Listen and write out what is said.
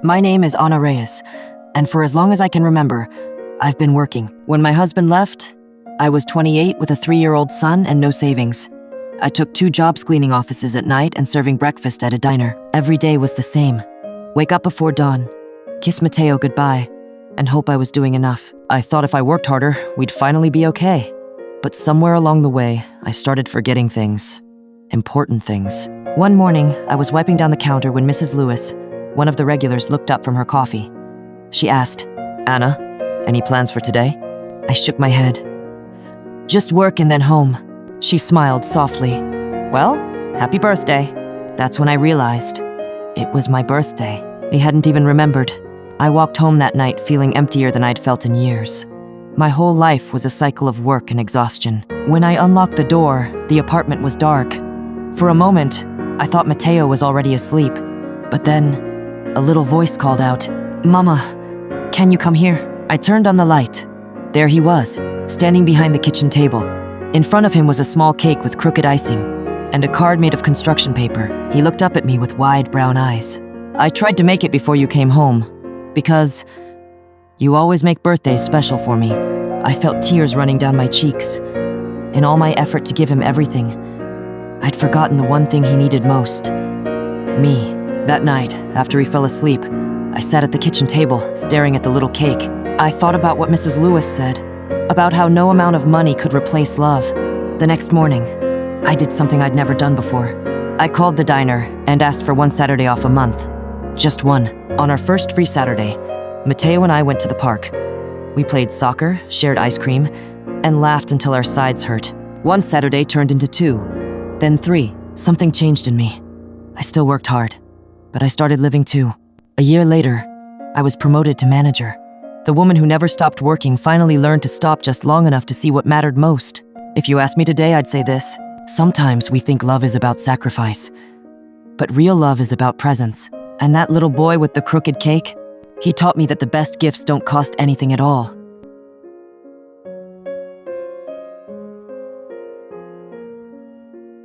My name is Ana Reyes, and for as long as I can remember, I've been working. When my husband left, I was 28 with a 3-year-old son and no savings. I took 2 jobs cleaning offices at night and serving breakfast at a diner. Every day was the same. Wake up before dawn, kiss Mateo goodbye, and hope I was doing enough. I thought if I worked harder, we'd finally be okay. But somewhere along the way, I started forgetting things. Important things. One morning, I was wiping down the counter when Mrs. Lewis, one of the regulars, looked up from her coffee. She asked, "Anna, any plans for today?" I shook my head. "Just work and then home." She smiled softly. "Well, happy birthday." That's when I realized it was my birthday. I hadn't even remembered. I walked home that night feeling emptier than I'd felt in years. My whole life was a cycle of work and exhaustion. When I unlocked the door, the apartment was dark. For a moment, I thought Mateo was already asleep. But then, a little voice called out, "Mama, can you come here?" I turned on the light. There he was, standing behind the kitchen table. In front of him was a small cake with crooked icing and a card made of construction paper. He looked up at me with wide brown eyes. "I tried to make it before you came home, because you always make birthdays special for me." I felt tears running down my cheeks. In all my effort to give him everything, I'd forgotten the one thing he needed most. Me. That night, after he fell asleep, I sat at the kitchen table, staring at the little cake. I thought about what Mrs. Lewis said, about how no amount of money could replace love. The next morning, I did something I'd never done before. I called the diner and asked for 1 Saturday off a month. Just one. On our first free Saturday, Mateo and I went to the park. We played soccer, shared ice cream, and laughed until our sides hurt. 1 Saturday turned into 2, then 3. Something changed in me. I still worked hard, but I started living too. A year later, I was promoted to manager. The woman who never stopped working finally learned to stop just long enough to see what mattered most. If you asked me today, I'd say this: sometimes we think love is about sacrifice, but real love is about presence. And that little boy with the crooked cake, he taught me that the best gifts don't cost anything at all.